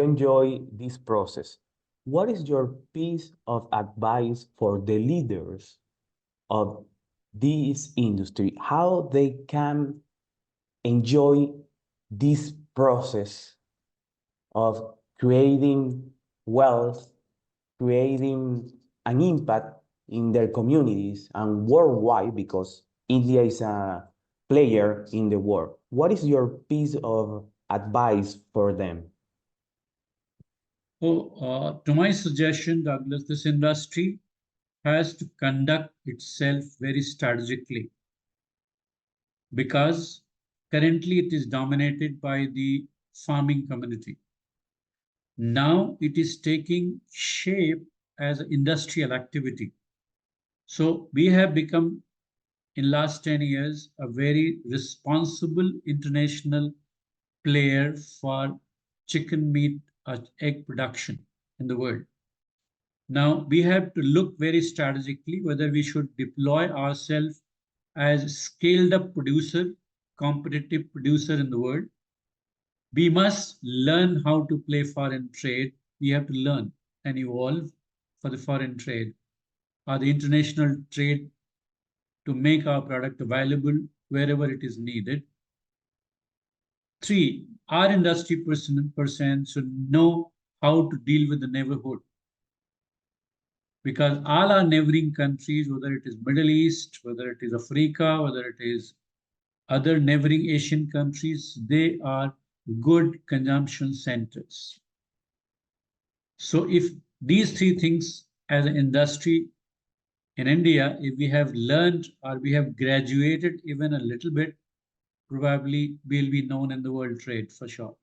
you enjoy this process. What is your piece of advice for the leaders of this industry? How they can enjoy this process of creating wealth, creating an impact in their communities and worldwide, because India is a player in the world. What is your piece of advice for them? To my suggestion, Douglas, this industry has to conduct itself very strategically because currently it is dominated by the farming community. Now it is taking shape as an industrial activity. So we have become, in last 10 years, a very responsible international player for chicken meat or egg production in the world. Now we have to look very strategically whether we should deploy ourselves as scaled up producer, competitive producer in the world. We must learn how to play foreign trade. We have to learn and evolve for the foreign trade or the international trade to make our product available wherever it is needed. 3, our industry person should know how to deal with the neighborhood. Because all our neighboring countries, whether it is Middle East, whether it is Africa, whether it is other neighboring Asian countries, they are good consumption centers. So if these 3 things as an industry in India, if we have learned or we have graduated even a little bit, probably we'll be known in the world trade for sure.